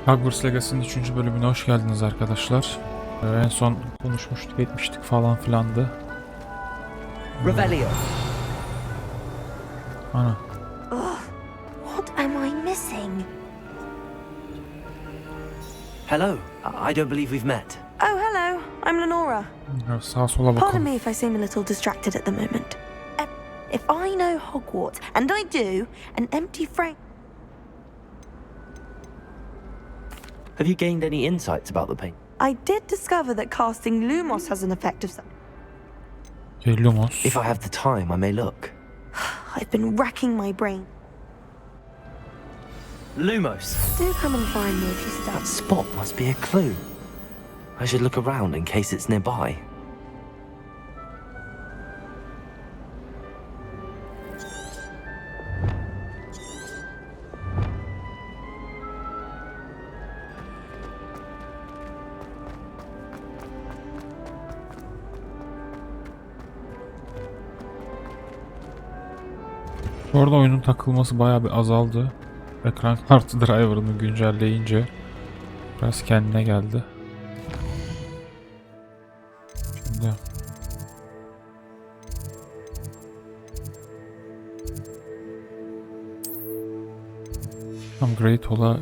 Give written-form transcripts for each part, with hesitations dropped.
Hogwarts Legacy'nin 3. bölümüne hoş geldiniz arkadaşlar. En son konuşmuştuk, etmiştik falan filandı. Revelio. Ana. What am I missing? Hello. I don't believe we've met. Oh, hello. I'm Lenora. Sağa sola Pardon bakalım. me if I seem a little distracted at the moment. If I know Hogwarts, and I do, an empty frame... Have you gained any insights about the paint? I did discover that casting Lumos has an effect of some... Lumos. If I have the time, I may look. I've been racking my brain. Lumos. Do come and find me if you stop. That spot must be a clue. I should look around in case it's nearby. Bu arada oyunun takılması bayağı bir azaldı. Ekran kartı driver'ını güncelleyince biraz kendine geldi. Şimdi tam Great Hall'a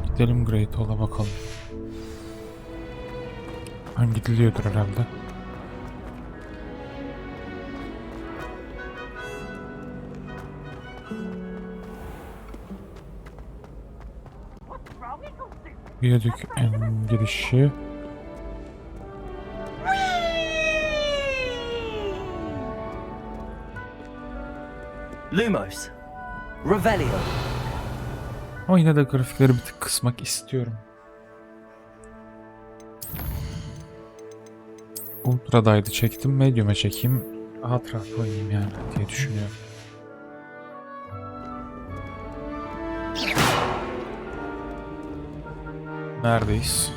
gidelim, Great Hall'a bakalım. Gidiliyordur herhalde. Viyadük girişi. Lumos. Revelio. Ama yine de grafikleri bir tık kısmak istiyorum. Ultra'daydı, çektim. Medium'e çekeyim. Rahat rahat oynayayım yani diye düşünüyorum. Neredeyiz?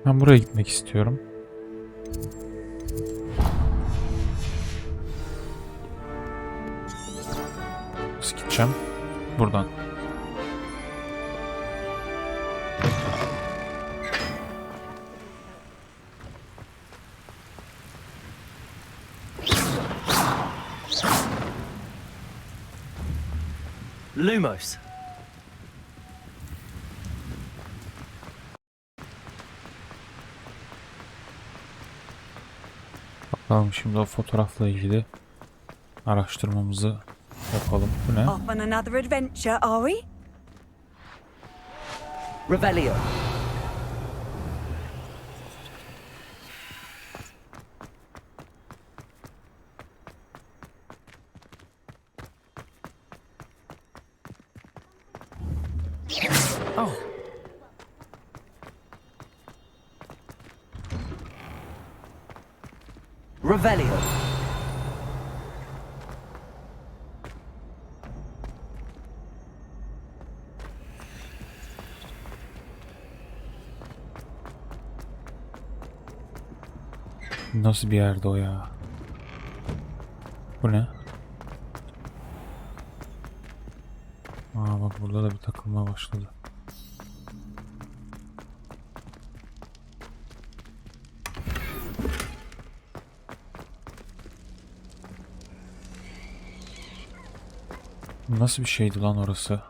Ben buraya gitmek istiyorum. Nasıl gideceğim? Buradan. Lumos. Bakalım şimdi o fotoğrafla ilgili araştırmamızı yapalım. Bu ne? Off on another adventure, are we? Revelio. Oh. Revelio. Nasıl bir yerde o ya? Bu ne? Aa bak, burada da bir takılma başladı. Nasıl bir şeydi lan orası?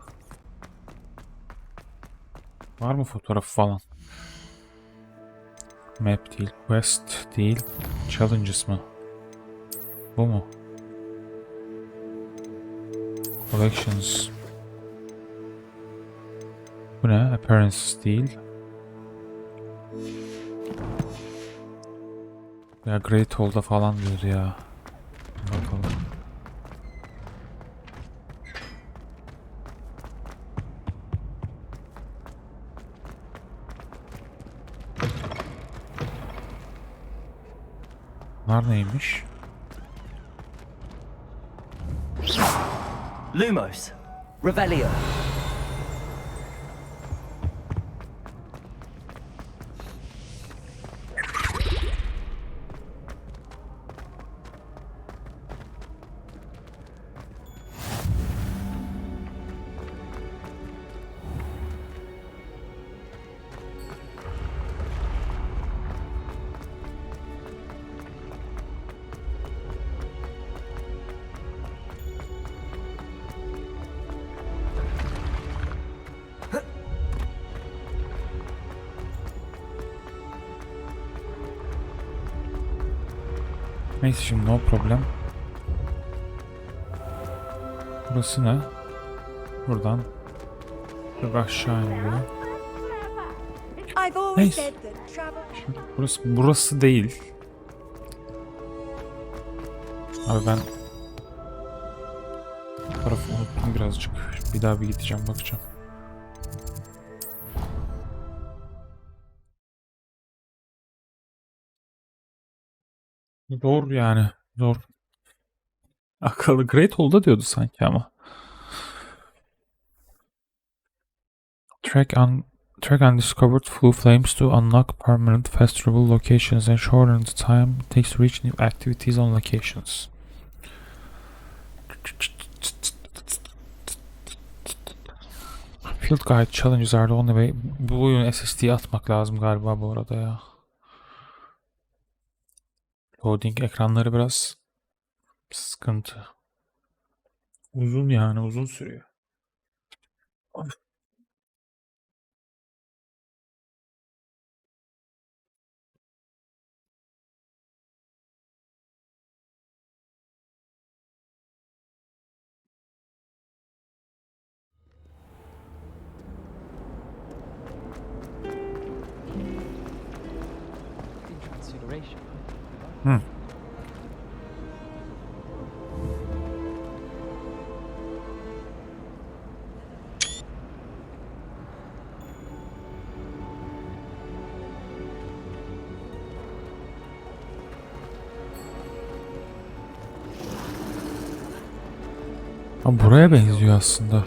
Var mı fotoğrafı falan? Map değil, Quest değil, Challenges mı? Bu mu? Collections. Bu ne? Appearances değil. Ya Great Hall'da falan diyordu ya. Bakalım. Bunlar neymiş? Lumos. Revelio. Neyse şimdi no problem. Burası ne? Buradan bir aşağı iniyor. I've always Neyse. said that travel. Burası değil. Abi ben tarafı unuttum birazcık. Bir daha bir gideceğim, bakacağım. Zor yani. Zor. Akıllı Great Hall'da diyordu sanki ama. Track undiscovered flue flames to unlock permanent festival locations and shorten the time it takes to reach new activities on locations. Field Guide challenges are the only way. Bu oyun SSD'ye atmak lazım galiba bu arada ya. Loading ekranları biraz sıkıntı. Uzun yani, uzun sürüyor. Hı. Ha, buraya benziyor aslında.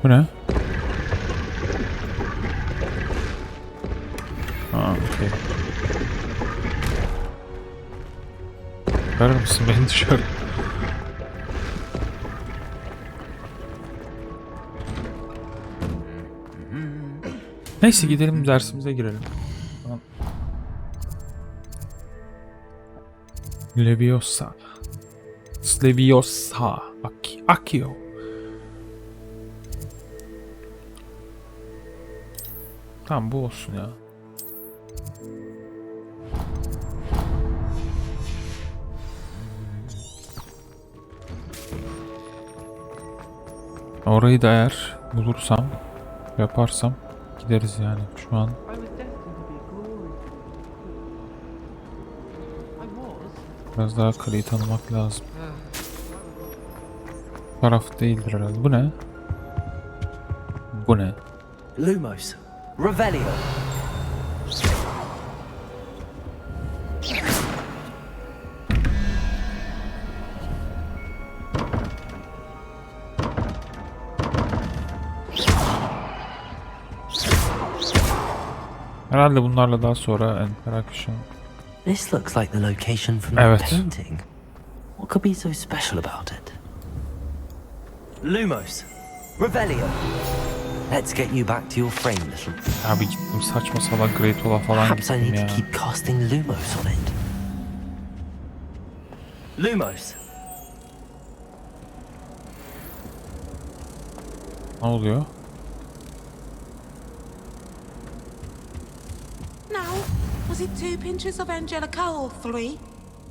Bu ne? Ha, okey. Çıkarır mısın beni dışarı? Neyse gidelim, dersimize girelim. Tamam. Leviosa. Leviosa. Akio. Tamam, bu olsun ya. Orayı da eğer bulursam, yaparsam gideriz yani. Şu an biraz daha Kaleyi tanımak lazım. Taraf değildir herhalde. Bu ne? Bu ne? Lumos. Revelio. Herhalde bunlarla daha sonra interaction. This looks like the location from the Evet. painting. What could be so special about it? Lumos. Revelio. Let's get you back to your frame, little. Abi gittim saçma salak Great Hall'a falan Perhaps I gittim need ya. to keep casting Lumos on it. Lumos. Ne oluyor? Now, was it 2 pinches of Angelica or 3?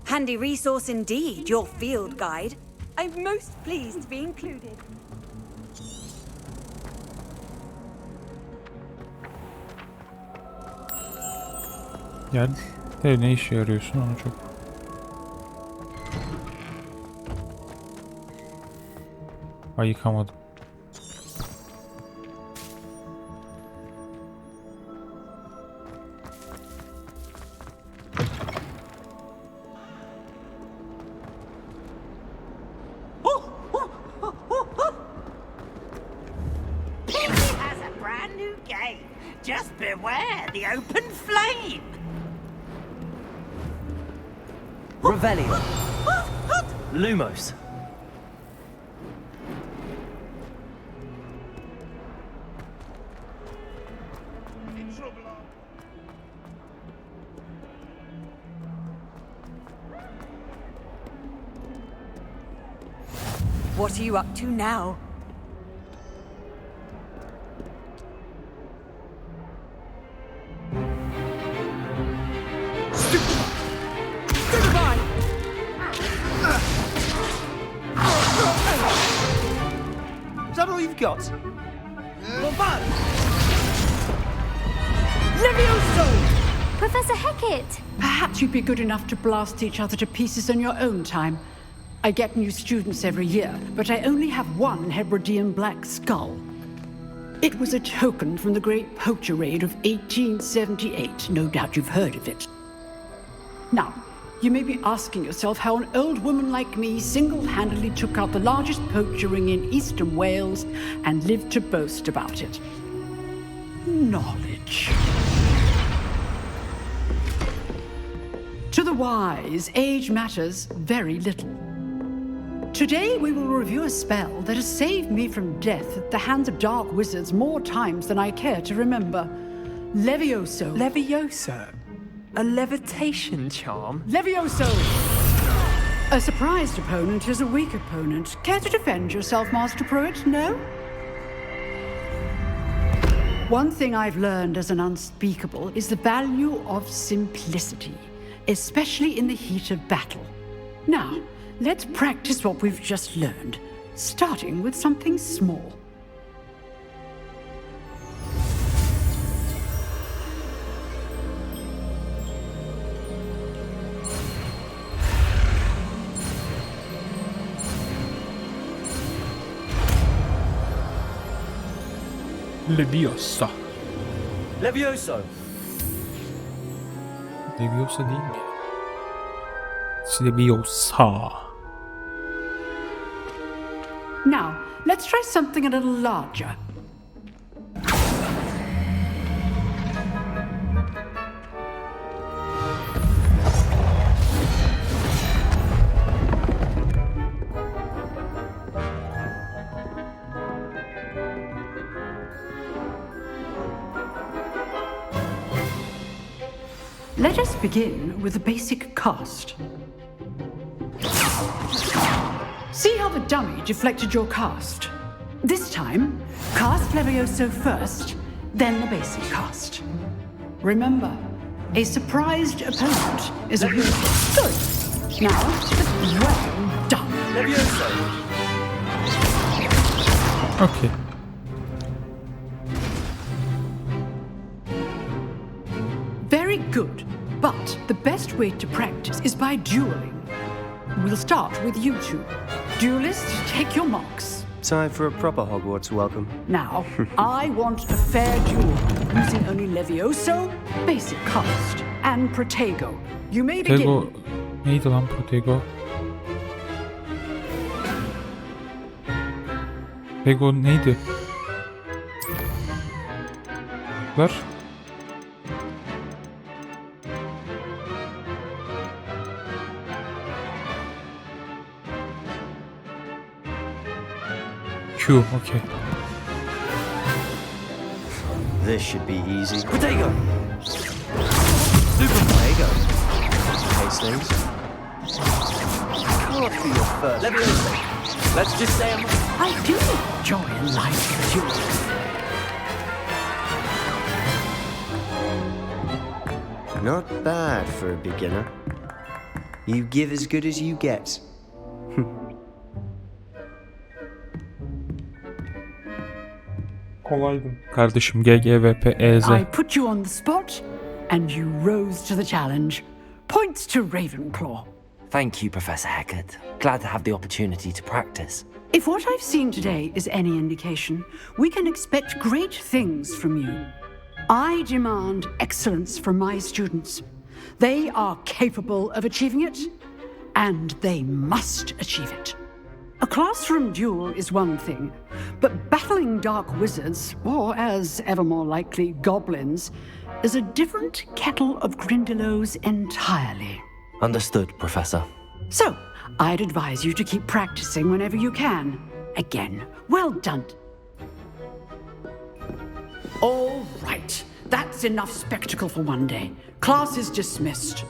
Handy resource indeed, your field guide. I'm most pleased to be included. Gel. Ne işe yarıyorsun onu çok. Ay, yıkamadım. Has a brand new game. Just beware the open flame. Revelio. Lumos. What are you up to now? got? Levioso! Professor Hecat! Perhaps you'd be good enough to blast each other to pieces on your own time. I get new students every year, but I only have one Hebridean black skull. It was a token from the Great Poacher Raid of 1878. No doubt you've heard of it. Now, you may be asking yourself how an old woman like me single-handedly took out the largest poacher ring in eastern Wales and lived to boast about it. Knowledge. To the wise, age matters very little. Today we will review a spell that has saved me from death at the hands of dark wizards more times than I care to remember. Levioso. Levioso? A levitation charm? Levioso! A surprised opponent is a weak opponent. Care to defend yourself, Master Pruitt? No? One thing I've learned as an unspeakable is the value of simplicity, especially in the heat of battle. Now, let's practice what we've just learned, starting with something small. Leviosa. Levioso! Leviosa değil mi? Leviosa. Now, let's try something a little larger. Let us begin with the basic cast. See how the dummy deflected your cast? This time, cast Levioso first, then the basic cast. Remember, a surprised opponent is a good. Good. Now, well done. Levioso! Okay. Very good. But the best way to practice is by dueling. We'll start with you two. Duelists, take your marks. Time for a proper Hogwarts welcome. Now, I want a fair duel, using only Levioso, basic cast, and Protego. You may begin. Protego neydi lan Protego? Protego neydi? Ver. Q, okay. This should be easy. Protego! Super Protego! Hastings. Can't be your first. Levioso! Let's just say I do enjoy a live duel. Not bad for a beginner. You give as good as you get. Kolaydım. Kardeşim GGVP-EZ. I put you on the spot, and you rose to the challenge. Points to Ravenclaw. Thank you, Professor Hecat. Glad to have the opportunity to practice. If what I've seen today is any indication, we can expect great things from you. I demand excellence from my students. They are capable of achieving it, and they must achieve it. A classroom duel is one thing, but battling dark wizards, or as ever more likely, goblins, is a different kettle of Grindylows entirely. Understood, Professor. So, I'd advise you to keep practicing whenever you can. Again, well done. All right, that's enough spectacle for one day. Class is dismissed.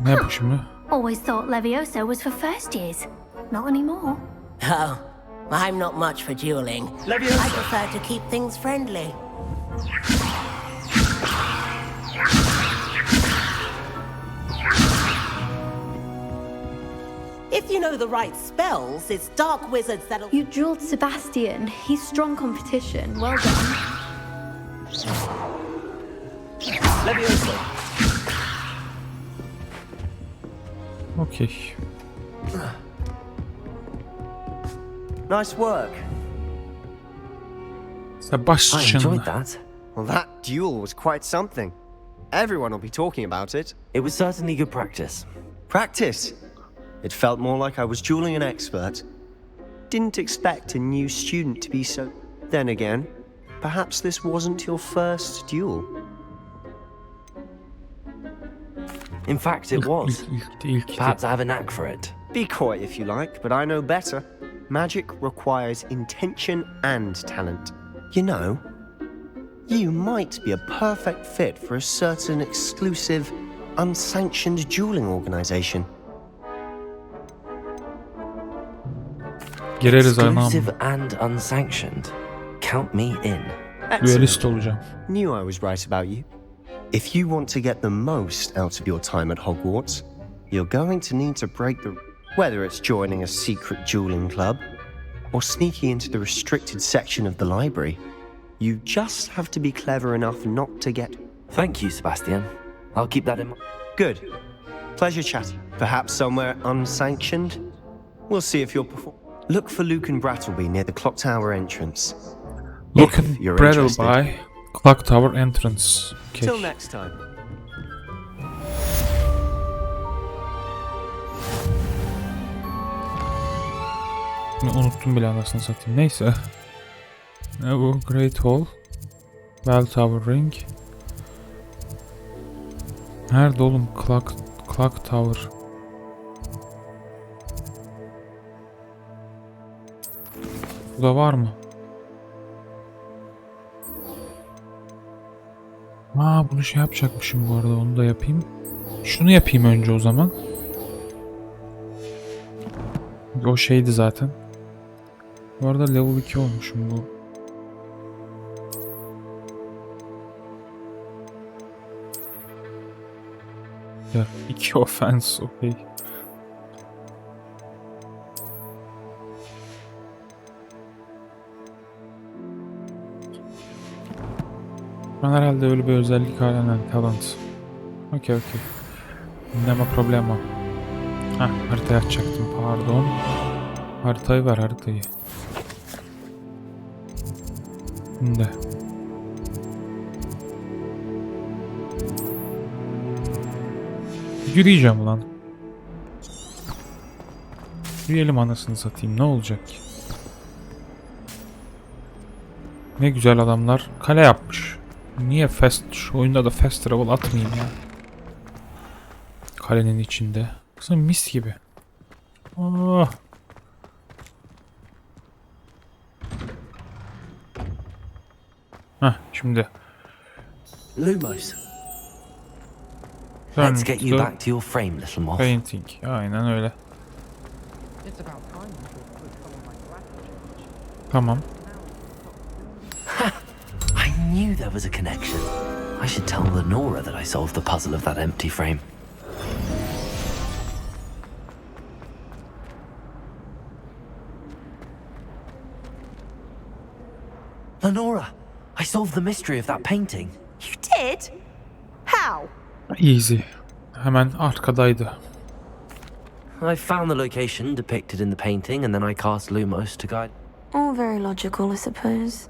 Ne bu şimdi? Always thought Leviosa was for first years. Not anymore. Oh, I'm not much for dueling. I prefer to keep things friendly. If you know the right spells, it's dark wizards that'll... You dueled Sebastian. He's strong competition. Well done. Leviosa. Okey. Nice work. I Sebastian. enjoyed that. Well, that duel was quite something. Everyone will be talking about it. It was certainly good practice. Practice. It felt more like I was dueling an expert. Didn't expect a new student to be so... Then again, perhaps this wasn't your first duel. In fact, it was. İlk Perhaps I have a knack for it. Be coy if you like, but I know better. Magic requires intention and talent. You know, you might be a perfect fit for a certain exclusive, unsanctioned dueling organization. Gireriz anam. Exclusive and unsanctioned. Count me in. Duelist olacağım. Knew I was right about you. If you want to get the most out of your time at Hogwarts, you're going to need to break the... Whether it's joining a secret dueling club, or sneaking into the restricted section of the library, you just have to be clever enough not to get... Thank you, Sebastian. I'll keep that in mind. Good. Pleasure chatting. Perhaps somewhere unsanctioned? We'll see if you'll perform. Look for Luke and Brattleby near the clock tower entrance. Look If and you're Brattle interested. by Clock Tower entrance. Okay. Till next time. Unuttum bile anasını satayım. Neyse. Ne bu? Great Hall. Bell Tower Ring. Nerede oğlum? Clock Tower. Bu da var mı? Bunu şey yapacakmışım bu arada. Onu da yapayım. Şunu yapayım önce o zaman. O şeydi zaten. Bu arada level 2 olmuşum bu. Ya 2 offense, okey. Ben herhalde öyle bir özellik halen talent. Okey. Nema problema. Haritayı açacaktım, pardon. Haritayı ver, haritayı. Şimdi. Yürüyeceğim lan. Yürüyelim anasını satayım, ne olacak ki? Ne güzel adamlar kale yapmış. Niye şu oyunda da fast travel atmayayım ya? Kalenin içinde. Kızım mis gibi. Oh. Şimdi. Lumos. Turn Let's get you back to your frame, little moth. Painting. Aynen öyle. Tamam. I knew there was a connection. I should tell Lenora that I solved the puzzle of that empty frame. Lenora, I solved the mystery of that painting. You did? How? Easy. Hemen arkadaydı. I found the location depicted in the painting, and then I cast Lumos to guide. All very logical, I suppose.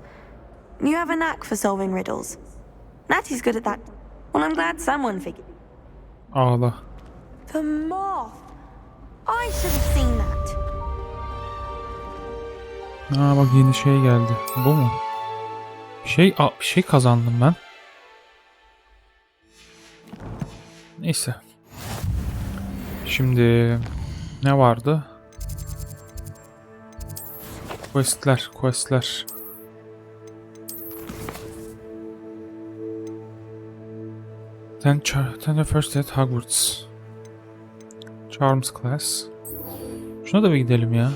You have a knack for solving riddles. Natty's good at that. Well, I'm glad someone figured. Ağla. The moth! I should have seen that. Bak yeni şey geldi. Bu mu? Bir şey kazandım ben. Neyse. Şimdi ne vardı? Questler. Then the first at Hogwarts. Charms class. Şuna da bir gidelim ya.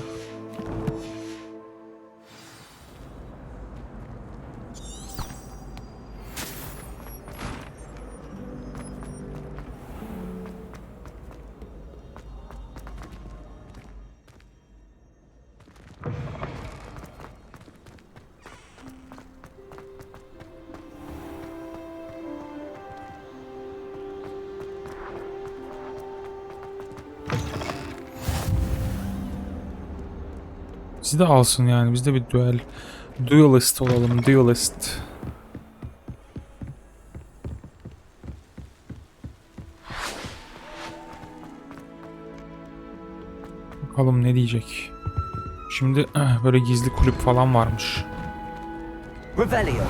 Bizi de alsın yani. Biz de bir duelist olalım. Duelist. Bakalım ne diyecek. Şimdi böyle gizli kulüp falan varmış. Revelio.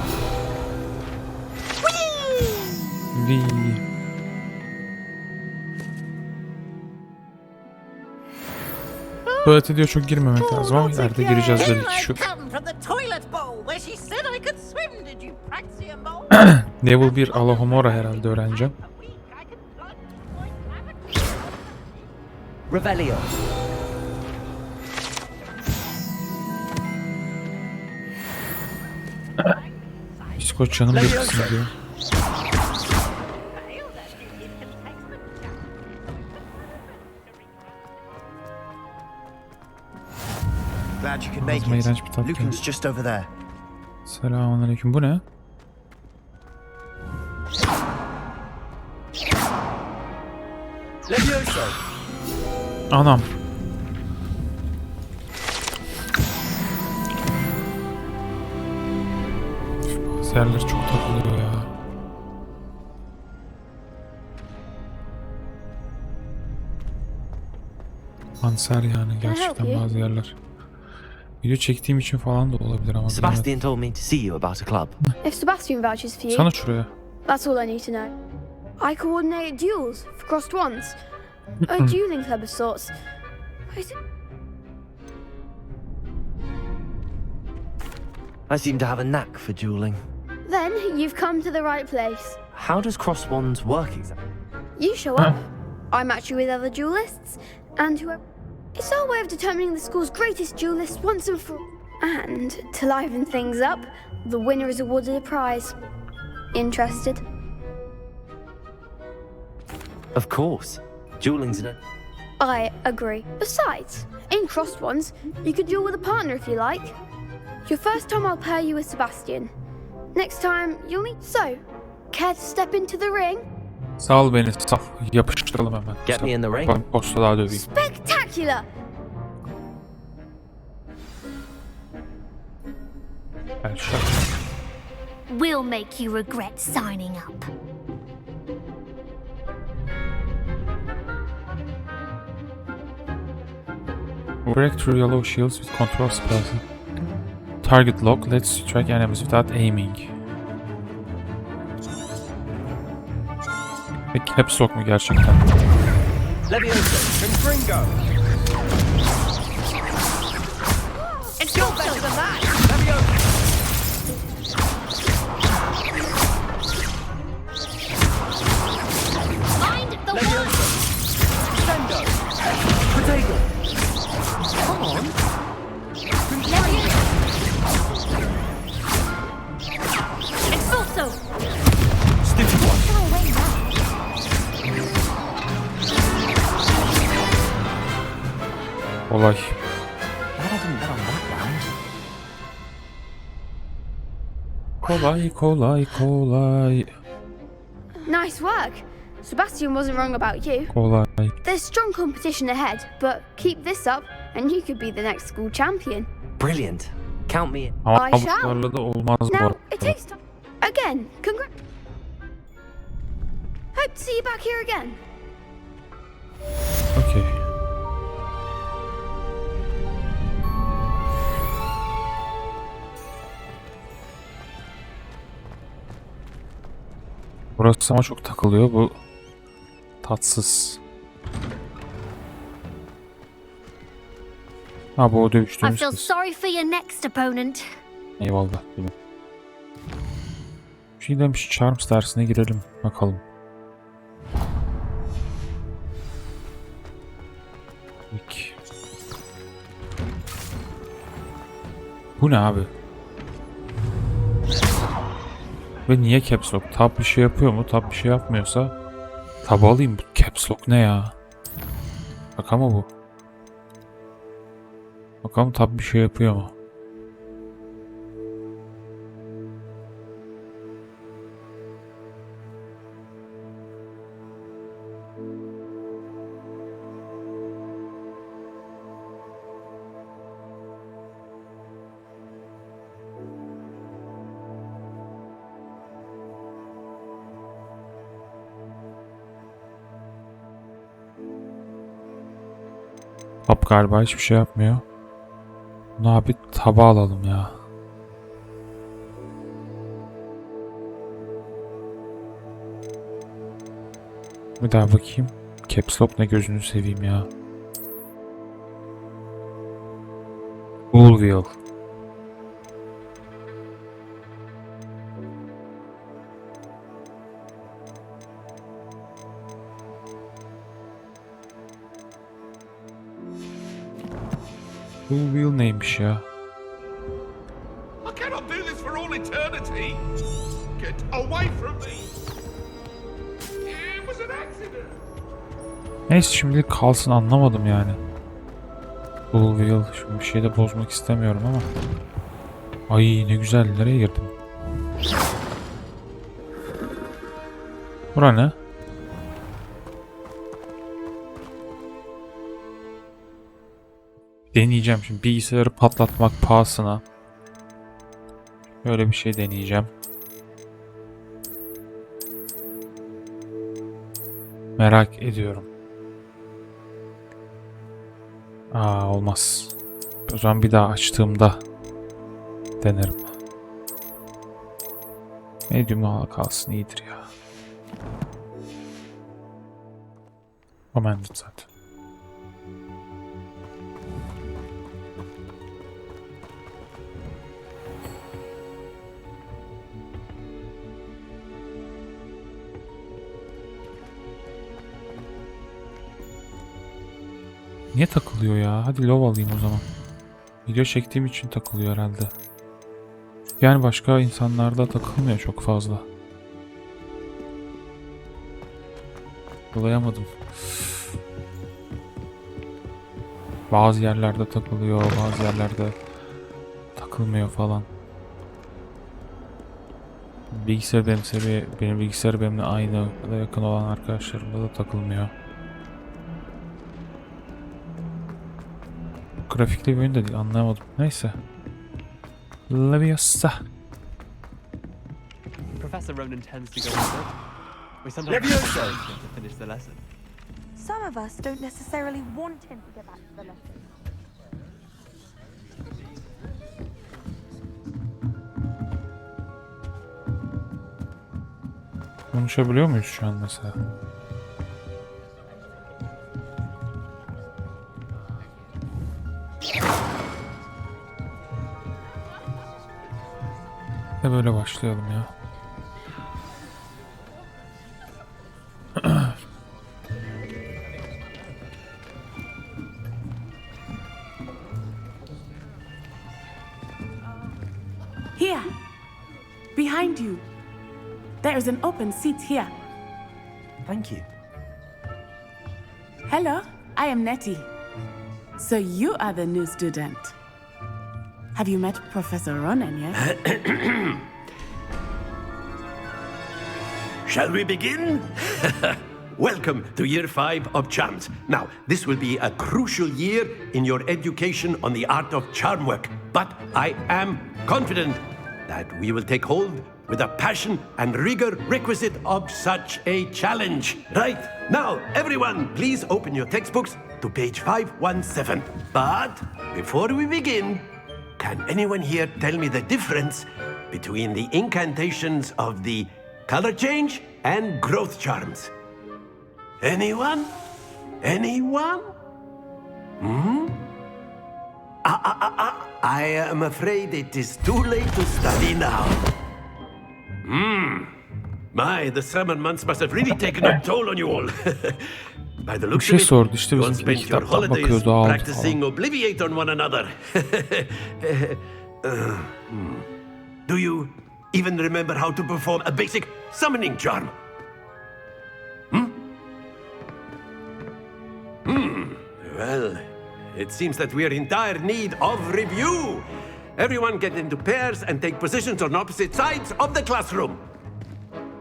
Tuvalete diyor çok girmemek lazım ama ileride gireceğiz belki şu. Level 1 Alohomora herhalde öğreneceğim. Revelio. İskoçya'nın bir kısmı diyor. Glad you could make Ağzıma it. iğrenç bir tat geldi. Lucan's just over there. Selamünaleyküm. Bu ne? Levioso. Anam. Yerler çok takılıyor ya. Kanser yani gerçekten bazı yerler. Video çektiğim için falan da olabilir ama. Sebastian told me to see you about a club. If Sebastian vouches for you, Sana şuraya. that's all I need to know. I coordinate duels for crossed ones. A dueling club of sorts. Is it- I seem to have a knack for dueling. Then you've come to the right place. How does cross wands work exactly? You show up, I match you with other duelists, and whoever. It's our way of determining the school's greatest duelist once and for all. And to liven things up, the winner is awarded a prize. Interested? Of course. Dueling's an... I agree. Besides, in crossed ones, you could duel with a partner if you like. Your first time I'll pair you with Sebastian. Next time you'll need... So, care to step into the ring? Sağ ol beni. Sağ ol. Yapıştıralım hemen. Get me in the ring. Ben posta daha döveyim. Spectacular! Ben şaka. We'll make you regret signing up. Break through yellow shields with control spells. Target lock lets you track enemies without aiming. Peki hep sok mu gerçekten? Levioso. Confringo. It's your better than that. Find the one! Sendo. Protego. Come on. Expulso! Sticky one. Go away now. Olay. Glad I didn't bet on that round. Kolay kolay kolay. Nice work. Sebastian wasn't wrong about you. Kolay. There's strong competition ahead, but keep this up and you could be the next school champion. Brilliant. Count me in. Ama I shall. bunlarla da olmaz bu Now, it arada. takes time. Again, Hope to see you back here again. Okey. Burası ama çok takılıyor bu. Tatsız. Ha bu o I dövüştüğümüz feel kız. sorry for your next opponent. Eyvallah. Benim. Bir şey demiş, Charms dersine girelim. Bakalım. Bu ne abi? Ve niye caps lock? Tab bir şey yapıyor mu? Tab bir şey yapmıyorsa tab alayım. Caps lock ne ya? Bak ama bu. Bakalım tab bir şey yapıyor mu? Tab galiba hiçbir şey yapmıyor. Bunu abi taba alalım ya. Bir daha bakayım. Caps lock ne gözünü seveyim ya. Full wheel. Full wheel neymiş ya? I cannot do this for all eternity. Get away from me. It was an accident. Neyse şimdilik kalsın, anlamadım yani. Full wheel. Şimdi bir şey de bozmak istemiyorum ama. Ay ne güzel, nereye girdim? Bura ne? Deneyeceğim şimdi bilgisayarı patlatmak pahasına. Böyle bir şey deneyeceğim. Merak ediyorum. Olmaz. O zaman bir daha açtığımda denerim. Medium'la kalsın, iyidir ya. Commanded zaten. Niye takılıyor ya? Hadi love alayım o zaman. Video çektiğim için takılıyor herhalde. Yani başka insanlarda takılmıyor çok fazla. Bulayamadım. Bazı yerlerde takılıyor, bazı yerlerde takılmıyor falan. Benim bilgisayar benimle aynı ya da yakın olan arkadaşlarımda da takılmıyor. Grafikli bir oyun da değil, anlayamadım. Neyse. Leviosa. Professor Ronan tends to go on foot. We sometimes to finish the lesson. Some of us don't necessarily want him to get back to the lesson. Konuşabiliyor muyuz şu an mesela? Böyle başlayalım ya. Here, behind you. There is an open seat here. Thank you. Hello, I am Nettie. So you are the new student. Have you met Professor Ronan yet? Shall we begin? Welcome to Year 5 of Charms. Now, this will be a crucial year in your education on the art of charm work. But I am confident that we will take hold with the passion and rigor requisite of such a challenge. Right, now, everyone, please open your textbooks to page 517. But before we begin, can anyone here tell me the difference between the incantations of the color change and growth charms? Anyone? Anyone? I am afraid it is too late to study now. My, the summer months must have really taken a toll on you all. By the Bir looks şey of it, sordu işte, you all bizim bir spent your kitaptan holidays bakıyordu, aldı practicing falan. Obliviate on one another. Do you even remember how to perform a basic summoning charm? Well, it seems that we are in dire need of review. Everyone get into pairs and take positions on opposite sides of the classroom.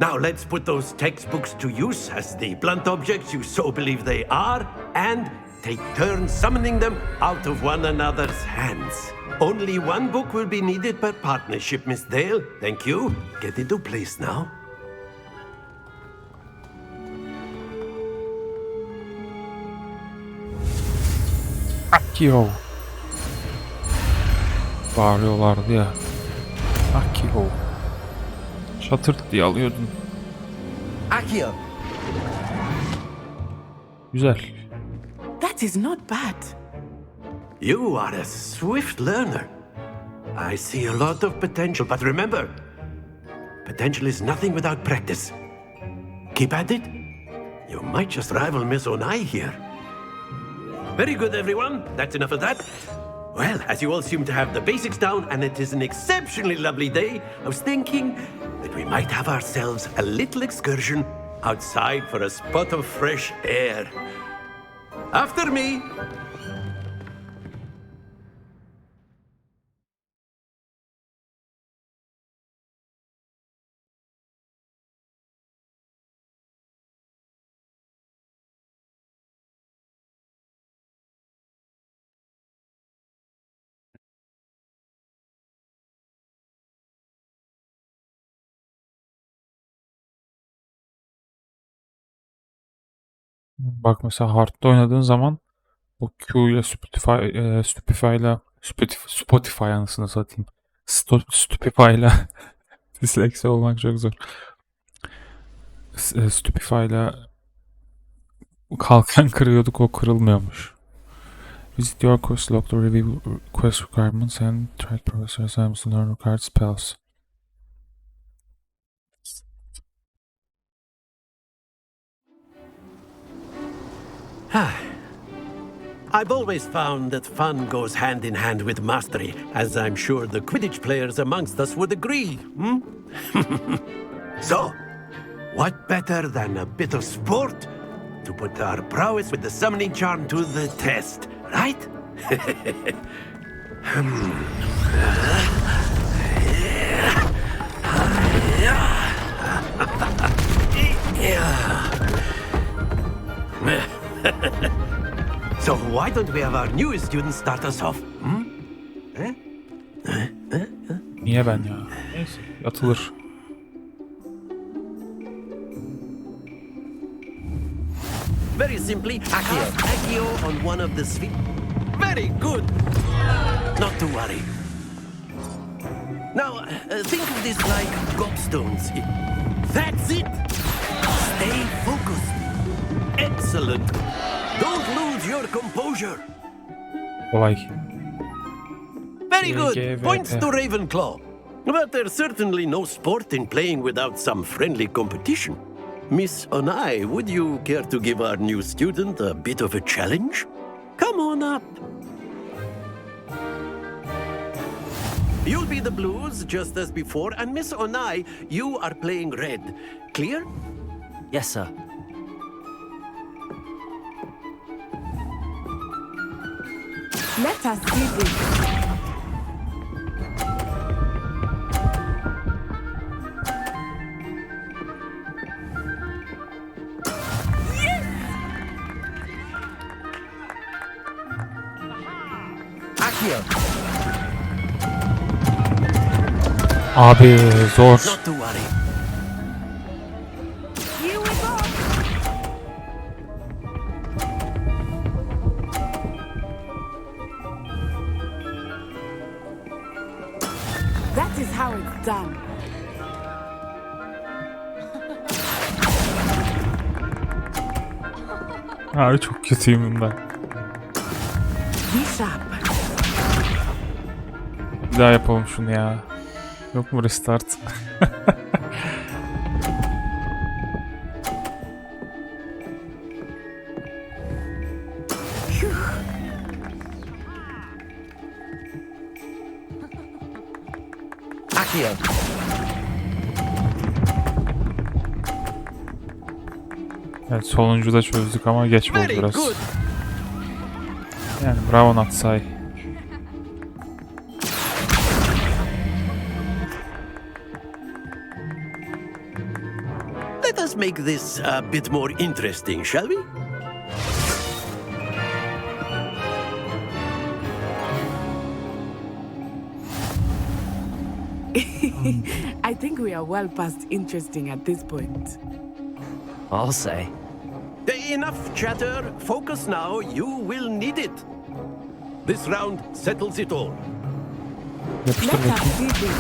Now let's put those textbooks to use as the blunt objects you so believe they are, and take turns summoning them out of one another's hands. Only one book will be needed per partnership, Miss Dale. Thank you. Get into place now. Akio. Bağırıyorlardı ya. Akio. Şatırt diye alıyordun. Akio. Güzel. That is not bad. You are a swift learner. I see a lot of potential, but remember, potential is nothing without practice. Keep at it. You might just rival Miss Onai here. Very good, everyone. That's enough of that. Well, as you all seem to have the basics down, and it is an exceptionally lovely day, I was thinking that we might have ourselves a little excursion outside for a spot of fresh air. After me. Bak mesela Hard'da oynadığın zaman o Q ile Spotify anasını satayım. Stupefy ile disleksi olmak çok zor. Stupefy ile kalkan kırıyorduk, o kırılmıyormuş. Visit your quest log to review quest requirements and try professor assignments to learn required spells. I've always found that fun goes hand in hand with mastery, as I'm sure the Quidditch players amongst us would agree. So, what better than a bit of sport to put our prowess with the summoning charm to the test, right? So why don't we have our newest student start us off? Niye ben ya? Neyse, atılır. Very simply, Accio on one of the spheres. Very good. Not to worry. Now, think of this like gobstones. That's it. Stay focused. Excellent. Don't lose your composure. Kolay. Very good. Points to Ravenclaw. But there's certainly no sport in playing without some friendly competition. Miss Onai, would you care to give our new student a bit of a challenge? Come on up. You'll be the blues just as before, and Miss Onai, you are playing red. Clear? Yes, sir. Let us see this. Akio. Abi zor. Not to worry. Here we go. That is how it's done. Abi çok kötüyüm ben. Be sharp. Bir daha yapalım şunu ya. Yok mu restart? Accio. Evet, sonuncu da çözdük ama geç oldu biraz. Yani bravo Natsai. Let us make this a bit more interesting, shall we? I think we are well past interesting at this point. I'll say. Enough chatter. Focus now. You will need it. This round settles it all. Yapıştır Let us bakayım. see this.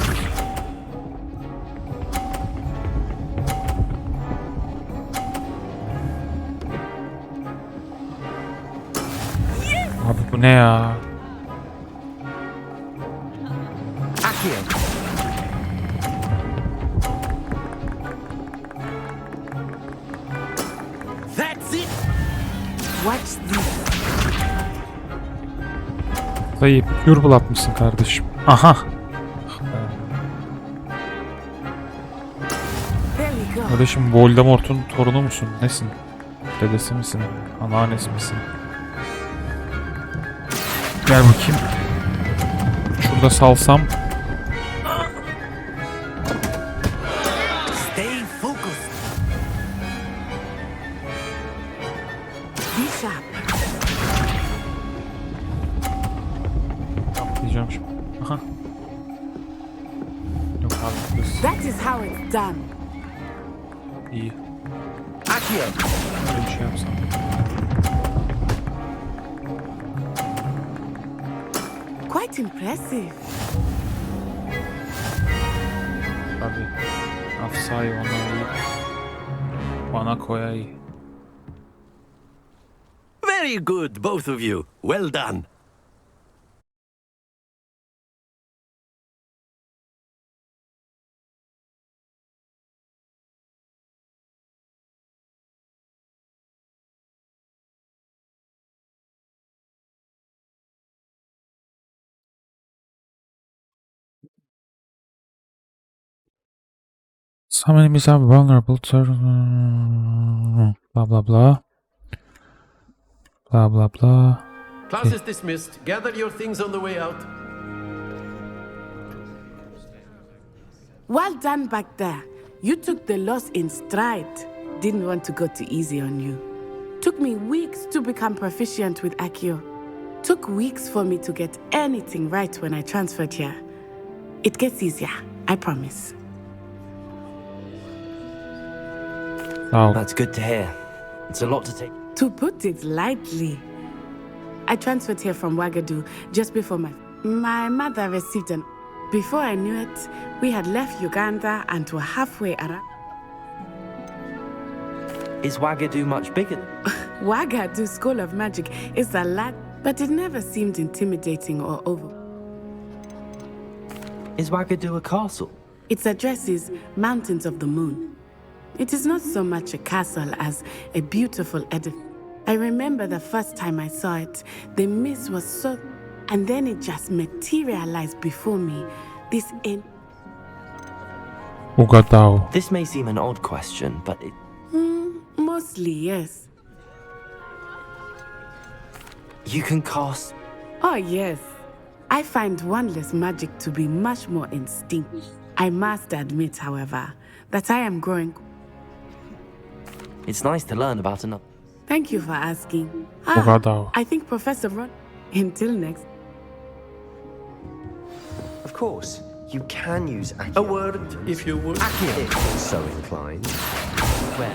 Abi bu ne ya? Accio. That's it. Watch this. Dayı pure atmışsın kardeşim. Aha. There we go. Kardeşim Voldemort'un torunu musun? Nesin? Dedesi misin? Anneannesi misin? Gel bakayım. Şurada salsam. Stay focused. Be sharp. Diyeceğim şimdi. Aha. Yok abi kız. That is how it's done. İyi. Accio. Böyle bir şey yapsam. Quite impressive. Abi. Afsay ona iyi. Bana koya iyi. Very good, both of you. Well done. Some enemies are vulnerable to blah blah blah. Blah blah blah. Class is dismissed. Gather your things on the way out. Well done back there. You took the loss in stride. Didn't want to go too easy on you. Took me weeks to become proficient with Accio. Took weeks for me to get anything right when I transferred here. It gets easier, I promise. Oh. That's good to hear. It's a lot to take. To put it lightly, I transferred here from Ouagadougou just before my mother received an... Before I knew it, we had left Uganda and were halfway around. Is Ouagadougou much bigger? Ouagadougou School of Magic is a lot, but it never seemed intimidating or over. Is Ouagadougou a castle? Its address is Mountains of the Moon. It is not so much a castle as a beautiful edifice. I remember the first time I saw it, the mist was so... And then it just materialized before me. This Ouagadougou. This may seem an odd question, but it... Mostly, yes. You can cast... Oh, yes. I find wandless magic to be much more instinct. I must admit, however, that I am growing... It's nice to learn about another... Thank you for asking. Ouagadougou. I think Professor Ron... Until next... Of course, you can use Accio. A word, if you would. If you're so inclined.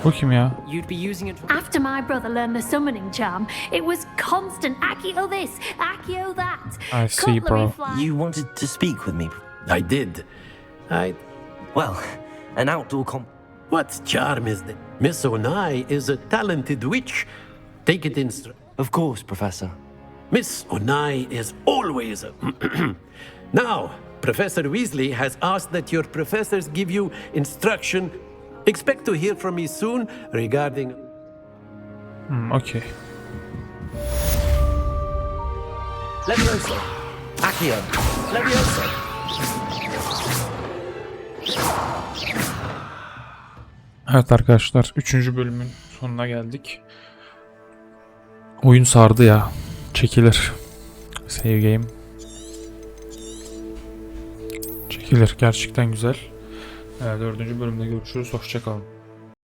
Bu kim ya? You'd be using it... After my brother learned the summoning charm, it was constant Accio this, Accio that. I see, Cutlery bro. fly- You wanted to speak with me. I did. Well, an outdoor What charm is that? Miss Onai is a talented witch. Take it in Of course, Professor. Miss Onai is always a... Now, Professor Weasley has asked that your professors give you instruction. Expect to hear from me soon regarding... Okay. Levioso. Accio. Levioso. Evet arkadaşlar, 3. bölümün sonuna geldik. Oyun sardı ya. Çekilir. Save game. Çekilir. Gerçekten güzel. 4. bölümde görüşürüz. Hoşça kalın.